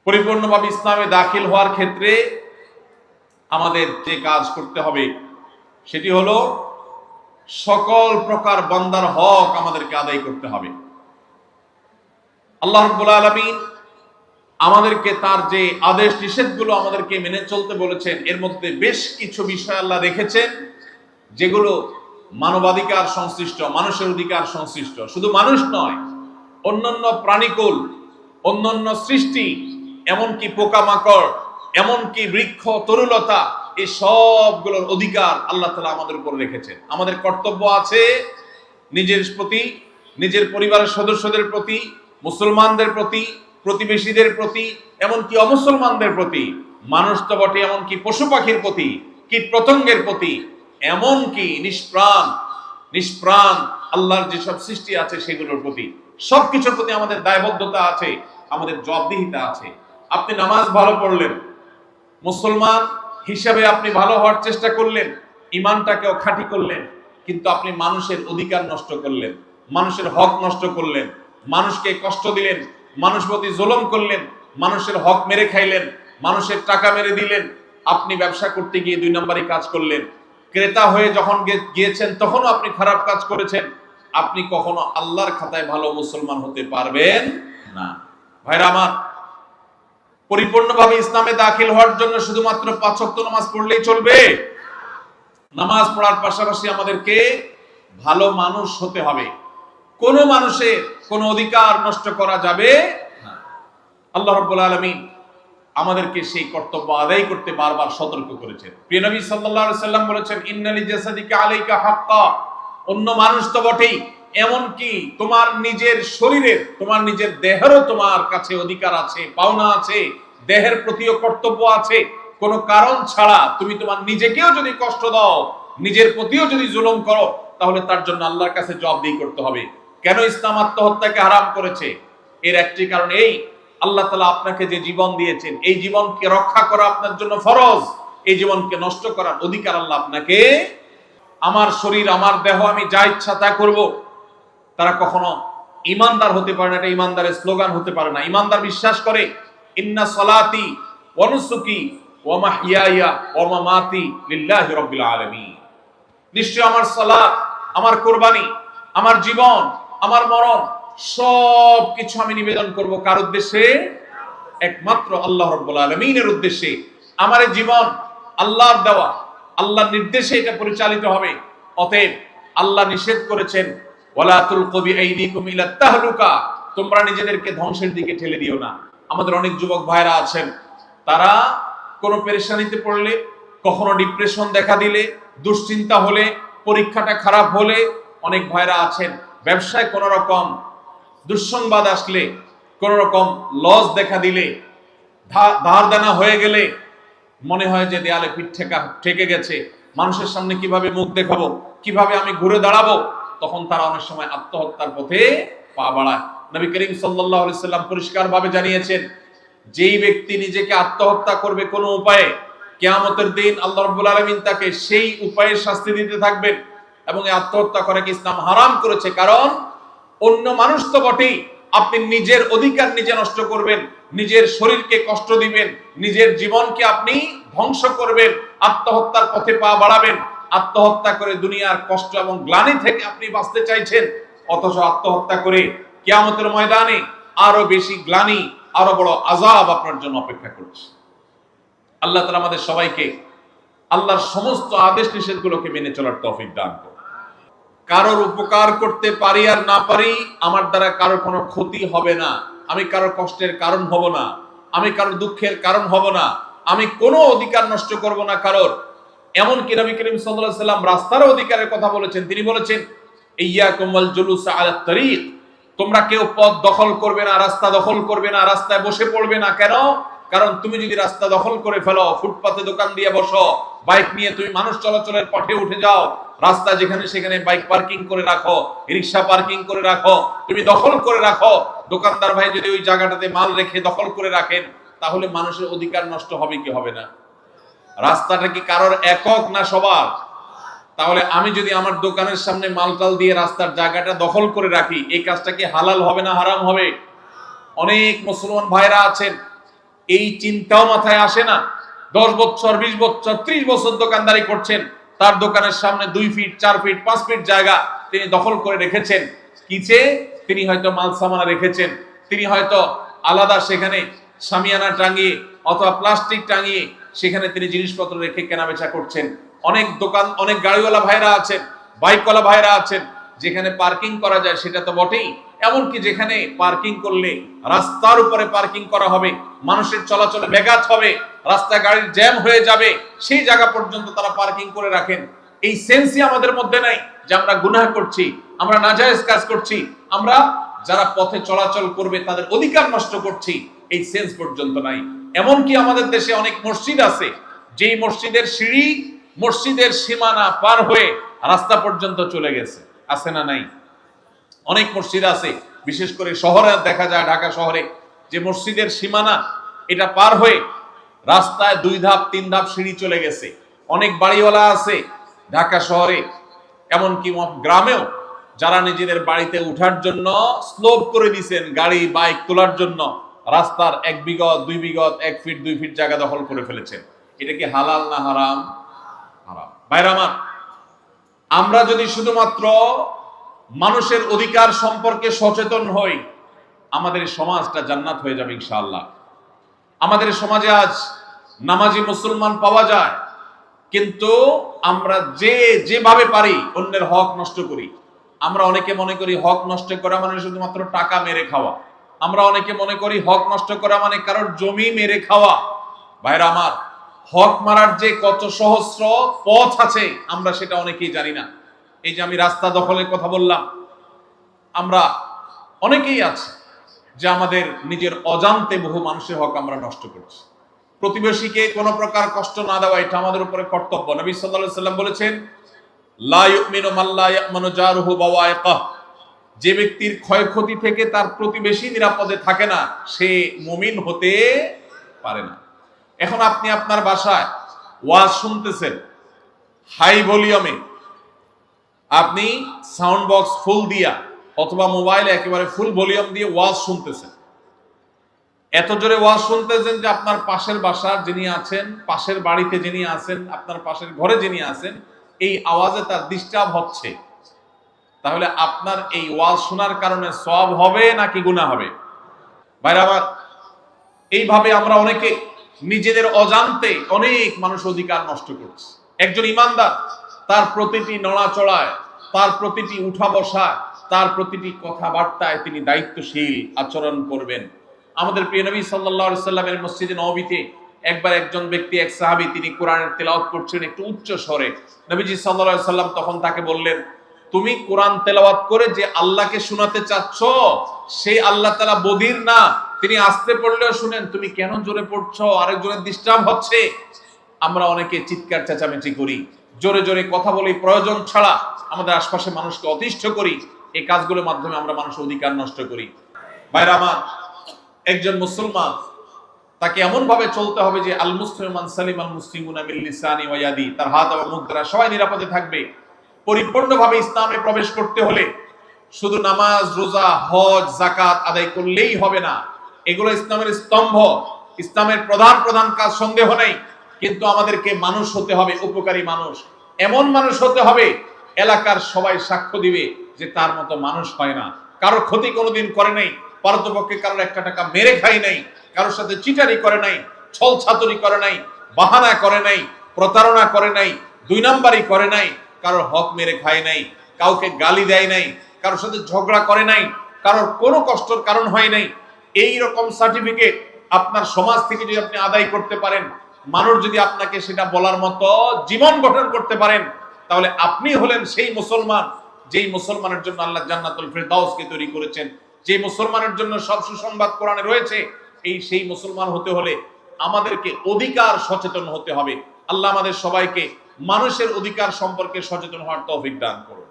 পরিপূর্ণভাবে ইসলামে দাখিল হওয়ার ক্ষেত্রে আমাদের যে কাজ করতে হবে সেটি হলো সকল প্রকার বান্দার হক আমাদেরকে আদায় করতে হবে। আল্লাহ রাব্বুল আলামিন আমাদেরকে তার যে আদেশ নিষেধগুলো আমাদেরকে মেনে চলতে বলেছেন, এর মধ্যে বেশ কিছু বিষয় আল্লাহ রেখেছেন যেগুলো মানবাধিকার সংশ্লিষ্ট, মানুষের অধিকার সংশ্লিষ্ট। শুধু মানুষ নয়, অন্যান্য প্রাণীকুল, অন্যান্য সৃষ্টি, এমনকি পোকামাকড়, এমনকি বৃক্ষ তরুলতা, এই সবগুলোর অধিকার আল্লাহ তাআলা আমাদের উপর রেখেছেন। আমাদের কর্তব্য আছে নিজের প্রতি, নিজের পরিবারের সদস্যদের প্রতি, মুসলমানদের প্রতি, প্রতিবেশীদের প্রতি, এমনকি অমুসলমানদের প্রতি, মানুষ তো বটে, এমনকি পশু পাখির প্রতি, কীট পতঙ্গের প্রতি, এমনকি নিষ্প্রাণ আল্লাহর যেসব সৃষ্টি আছে সেগুলোর প্রতি, সবকিছুর প্রতি আমাদের দায়বদ্ধতা আছে, আমাদের জবাবদিহিতা আছে। আপনি নামাজ ভালো পড়লেন, মুসলমান হিসাবে আপনি ভালো হওয়ার চেষ্টা করলেন, ইমানটাকেও খাঁটি করলেন, কিন্তু আপনি মানুষের অধিকার নষ্ট করলেন, মানুষের হক নষ্ট করলেন, মানুষকে কষ্ট দিলেন, মানুষ প্রতি জুলুম করলেন, মানুষের হক মেরে খাইলেন, মানুষের টাকা মেরে দিলেন। আপনি ব্যবসা করতে গিয়ে 2 নম্বরই কাজ করলেন, ক্রেতা হয়ে যখন গিয়েছেন তখনও আপনি খারাপ কাজ করেছেন। আপনি কখনো আল্লাহর খাতায় ভালো মুসলমান হতে পারবেন না। ভাইরা আমার, পরিপূর্ণভাবে ইসলামে দাখিল হওয়ার জন্য শুধুমাত্র 5 ওয়াক্ত নামাজ পড়লেই চলবে? নামাজ পড়ার পাশাপাশি আমাদেরকে ভালো মানুষ হতে হবে। কোন মানুষের কোন অধিকার নষ্ট করা যাবে না। আল্লাহ রাব্বুল আলামিন আমাদেরকে সেই কর্তব্য আদায় করতে বারবার সতর্ক করেছেন। প্রিয় নবী সাল্লাল্লাহু আলাইহি সাল্লাম বলেছেন, ইন্নালি জাসাদিকা আলাইকা হাক্কা, অন্য মানুষ তো বটেই, এমনকি তোমার নিজের শরীরের, তোমার নিজের দেহেরও তোমার কাছে অধিকার আছে, পাওনা আছে, দেহের প্রতিও কর্তব্য আছে। কোনো কারণ ছাড়া তুমি তোমার নিজেকেও যদি কষ্ট দাও, নিজের প্রতিও যদি জুলুম করো, তাহলে তার জন্য আল্লাহর কাছে জবাবদিহি করতে হবে। কেন ইসলাম আত্মহত্যাকে হারাম করেছে? এর একটি কারণ এই, আল্লাহ তাআলা আপনাকে যে জীবন দিয়েছেন, এই জীবনকে রক্ষা করা আপনার জন্য ফরজ। এই জীবনকে নষ্ট করার অধিকার আল্লাহ আপনাকে, আমার শরীর, আমার দেহ, আমি যা ইচ্ছা তা করব, তারা কখনো ইমানদার হতে পারে না। এটা ইমানদারের স্লোগান হতে পারে না। ইমানদার বিশ্বাস করে, ইন্না সলাতি ওয়া নুসুকি ওয়া মাহইয়ায়া ওয়া মামাতি লিল্লাহি রাব্বিল আলামিন। নিশ্চয় আমার সালাত, আমার কুরবানি, আমার জীবন, আমার মরণ, সব কিছু আমি নিবেদন করব কার উদ্দেশ্যে? একমাত্র আল্লাহ রাব্বুল আলামিনের উদ্দেশ্যে। আমার এই জীবন আল্লাহর দেওয়া, আল্লাহর নির্দেশে এটা পরিচালিত হবে। অতএব আল্লাহ নিষেধ করেছেন, ওয়ালা তুলকু বিআইদিকুম ইলা তাহলুকা, তোমরা নিজেদেরকে ধ্বংসের দিকে ঠেলে দিও না। আমাদের অনেক যুবক ভাইরা আছেন, তারা কোনো পেরেশানিতে পড়লে, কখনো ডিপ্রেশন দেখা দিলে, দুশ্চিন্তা হলে, পরীক্ষাটা খারাপ হলে, অনেক ভাইরা আছেন ব্যবসায় কোনো রকম দুঃসংবাদ আসলে, কোনো রকম লস দেখা দিলে, ধার দেনা হয়ে গেলে মনে হয় যে দেয়ালে পিঠ ঠেকে গেছে, মানুষের সামনে কিভাবে মুখ দেখাবো, কিভাবে আমি ঘুরে দাঁড়াবো, তখন তারা অনেক সময় আত্মহত্যার পথে পা বাড়ায়। নবী করিম সাল্লাল্লাহু আলাইহি সাল্লাম পরিষ্কারভাবে জানিয়েছেন, যেই ব্যক্তি নিজেকে আত্মহত্যা করবে কোনো উপায়ে, কিয়ামতের দিন আল্লাহ রাব্বুল আলামিন তাকে সেই উপায়ে শাস্তি দিতে থাকবেন। এবং এই আত্মহত্যা করাকে ইসলাম হারাম করেছে। কারণ অন্য মানুষ তো বটেই, আপনি নিজের অধিকার নিজে নষ্ট করবেন, নিজের শরীরকে কষ্ট দিবেন, নিজের জীবনকে আপনি ধ্বংস করবেন, আত্মহত্যার পথে পা বাড়াবেন। আত্মহত্যা করে দুনিয়ার কষ্ট এবং গ্লানি থেকে আপনি বাঁচতে চাইছেন, অথচ আত্মহত্যা করে কিয়ামতের ময়দানে আরো বেশি গ্লানি, আরো বড় আযাব আপনার জন্য অপেক্ষা করছে। আল্লাহ তাআলা আমাদের সবাইকে আল্লাহর সমস্ত আদেশ নিষেধগুলোকে মেনে চলার তৌফিক দান করুন। কারোর উপকার করতে পারি আর না পারি, আমার দ্বারা কারোর কোনো ক্ষতি হবে না, আমি কারোর কষ্টের কারণ হব না, আমি কারোর দুঃখের কারণ হব না, আমি কোনো অধিকার নষ্ট করব না কারোর। এমনকি নবী করিম সাল্লাল্লাহু আলাইহি সাল্লাম রাস্তার অধিকারের কথা বলেছেন। তিনি বলেছেন, ইয়্যাকুম ওয়াল জুলুস আলাত তারিক, তোমরা কেউ পথ দখল করবে না, রাস্তা দখল করবে না, রাস্তায় বসে পড়বে না। কেন? কারণ তুমি যদি রাস্তা দখল করে ফেলো, ফুটপাতে দোকান দিয়ে বসো, বাইক নিয়ে তুমি মানুষ চলাচলের পথে উঠে যাও, রাস্তা যেখানে সেখানে বাইক পার্কিং করে রাখো, রিক্সা পার্কিং করে রাখো, তুমি দখল করে রাখো, দোকানদার ভাই যদি ওই জায়গাটাতে মাল রেখে দখল করে রাখেন, তাহলে মানুষের অধিকার নষ্ট হবে কি হবে না? রাস্তাটা কি কারোর একক না সবার? তাহলে আমি যদি আমার দোকানের সামনে মালটাল দিয়ে রাস্তার জায়গাটা দখল করে রাখি, এই কাজটা কি হালাল হবে না হারাম হবে? অনেক মুসলমান ভাইরা আছেন, এই চিন্তাও মাথায় আসে না। 10 বছর 20 বছর 30 বছর দোকানদারি করছেন, তার দোকানের সামনে 2 ফিট 4 ফিট 5 ফিট জায়গা তিনি দখল করে রেখেছেন। কিছে তিনি হয়তো মাল সামানা রেখেছেন, তিনি হয়তো আলাদা সেখানে সামিয়ানা টাঙিয়ে অথবা প্লাস্টিক টাঙিয়ে সেখানে তিনি জিনিসপত্র রেখে কেনাবেচা করছেন। অনেক দোকান, অনেক গাড়িওয়ালা ভাইরা আছেন, বাইকওয়ালা ভাইরা আছেন, যেখানে পার্কিং করা যায় সেটা তো বটেই, এমনকি যেখানে পার্কিং করলে রাস্তার উপরে পার্কিং করা হবে, মানুষের চলাচলে ব্যাঘাত হবে, রাস্তা গাড়ির জ্যাম হয়ে যাবে, সেই জায়গা পর্যন্ত তারা পার্কিং করে রাখেন। এই সেন্সই আমাদের মধ্যে নাই যে আমরা গুনাহ করছি, আমরা নাজায়েজ কাজ করছি, আমরা যারা পথে চলাচল করবে তাদের অধিকার নষ্ট করছি, এই সেন্স পর্যন্ত নাই। এমনকি আমাদের দেশে অনেক মসজিদ আছে, যেই মসজিদের সিঁড়ি মসজিদের সীমানা পার হয়ে রাস্তা পর্যন্ত চলে গেছে, আছে না নাই? অনেক মসজিদ আছে, বিশেষ করে শহরে দেখা যায়, ঢাকা শহরে, যে মসজিদের সীমানা এটা পার হয়ে রাস্তায় 2 ধাপ 3 ধাপ সিঁড়ি চলে গেছে। অনেক বাড়িওয়ালা আছে ঢাকা শহরে, এমনকি গ্রামেও, যারা নিজেদের বাড়িতে উঠার জন্য স্লোপ করে দিয়েছেন গাড়ি বাইক তোলার জন্য, রাস্তার 1 বিঘত 2 বিঘত 1 ফিট 2 ফিট জায়গা দখল করে ফেলেছেন। এটা কি হালাল না হারাম? হারাম। ভাইরা আমার, আমরা যদি শুধুমাত্র মানুষের অধিকার সম্পর্কে সচেতন হই, আমাদের সমাজটা জান্নাত হয়ে যাবে ইনশাআল্লাহ। আমাদের সমাজে আজ নামাজি মুসলমান পাওয়া যায়, কিন্তু আমরা যেভাবে পারি অন্যের হক নষ্ট করি। আমরা অনেকে মনে করি হক নষ্ট করা মানে শুধুমাত্র টাকা মেরে খাওয়া। আমরা অনেকে মনে করি হক নষ্ট করা মানে কারোর জমি মেরে খাওয়া। ভাইরা আমার, হক মারার যে কত সহস্র পথ আছে আমরা সেটা অনেকেই জানি না। এই যে আমি রাস্তা দখলের কথা বললাম, আমরা অনেকেই আছে যে আমাদের নিজের অজান্তে বহু মানুষের হক আমরা নষ্ট করছি। প্রতিবেশীকে কোনো প্রকার কষ্ট না দেওয়া এটা আমাদের উপরে কর্তব্য। নবী সাল্লাল্লাহু আলাইহি ওয়াসাল্লাম বলেছেন, লা ইউমিনু মান লা ইয়ামানু জারুহু বাওয়াইকাহ, যে ব্যক্তির ক্ষয়ক্ষতি থেকে তার প্রতিবেশী নিরাপদে থাকে না, সে মুমিন হতে পারে না। এখন আপনি আপনার বাসায় ওয়াজ শুনতেছেন হাই ভলিউমে, আপনি সাউন্ড বক্স ফুল দিয়া অথবা মোবাইলে একেবারে ফুল ভলিউম দিয়ে ওয়াজ শুনতেছেন। এত জোরে ওয়াজ শুনতেছেন যে আপনার পাশের বাসার যিনি আছেন, পাশের বাড়িতে যিনি আছেন, আপনার পাশের ঘরে যিনি আছেন, এই আওয়াজে তার ডিস্টার্ব হচ্ছে। তাহলে আপনার এই ওয়াজ শোনার কারণে সওয়াব হবে নাকি গুনাহ হবে? ভাইরা আমার, এইভাবে আমরা অনেকে নিজেদের অজান্তে অনেক মানুষ অধিকার নষ্ট করছে। একজন ইমানদার তার প্রতিটি নড়াচড়ায়, তার প্রতিটি উঠা বসা, তার প্রতিটি কথাবার্তায় তিনি দায়িত্বশীল আচরণ করবেন। আমাদের প্রিয় নবী সাল্লাল্লাহু আলাইহি সাল্লামের মসজিদে নববীতে একবার একজন ব্যক্তি, এক সাহাবী, তিনি কোরআনের তেলাওয়াত করছেন একটু উচ্চ স্বরে। নবীজি সাল্লাল্লাহু আলাইহি সাল্লাম তখন তাকে বললেন, তুমি কোরআন তেলাওয়াত করে যে আল্লাহকে শোনাতে চাচ্ছ, সেই আল্লাহ তাআলা বধির না, তিনি আস্তে পড়লেও শুনেন, তুমি কেন জোরে পড়ছো? আরেকজনের ডিস্টার্ব হচ্ছে। আমরা অনেকে চিৎকার চেঁচামেচি করি, জোরে জোরে কথা বলি, প্রয়োজন ছাড়া আমাদের আশপাশে মানুষকে অতিষ্ঠ করি। এই কাজগুলোর মাধ্যমে আমরা মানুষের অধিকার নষ্ট করি। ভাইরা আমার, একজন মুসলমান তাকে এমন ভাবে চলতে হবে যে আল মুসলিম মান সালিম আল মুসলিমুনা মিন লিসানি ওয়া ইয়াদি, তার হাত এবং মুখ দ্বারা সবাই নিরাপদে থাকবে। পরিপূর্ণভাবে ইসলামে প্রবেশ করতে হলে শুধু নামাজ, রোজা, হজ, যাকাত আদায় করলেই হবে না। এগুলো ইসলামের স্তম্ভ, ইসলামের প্রধান প্রধান কাজ, সন্দেহ নেই। কিন্তু আমাদেরকে মানুষ হতে হবে, উপকারী মানুষ। এমন মানুষ হতে হবে এলাকার সবাই সাক্ষ্য দিবে যে তার মতো মানুষ হয় না, কারোর ক্ষতি কোনোদিন করে নাই, পারতপক্ষে কারোর একটা টাকা মেরে খাই নাই, কারোর সাথে চিটারি করে নাই, ছল ছাতুরি করে নাই, বাহানা করে নাই, প্রতারণা করে নাই, 2 নাম্বারই করে নাই, কারোর হক মেরে খায় নাই, কাউকে গালি দেয় নাই, কারোর সাথে ঝগড়া করে নাই, কারোর কোনো কষ্টের কারণ হয় নাই। এই রকম সার্টিফিকেট আপনার সমাজ থেকে যদি আপনি আদায় করতে পারেন, মানুষ যদি আপনাকে সেটা বলার মতো জীবন গঠন করতে পারেন, তাহলে আপনি হলেন সেই মুসলমান যেই মুসলমানের জন্য আল্লাহ জান্নাতুল ফেরদাউসকে তৈরি করেছেন, যে মুসলমানের জন্য সব সুসংবাদ কোরআনে রয়েছে। সেই মুসলমান হতে হলে আমাদেরকে অধিকার সচেতন হতে হবে। আল্লাহ আমাদের সবাইকে মানুষের অধিকার সম্পর্কে সচেতন হওয়ার তৌফিক দান করুন।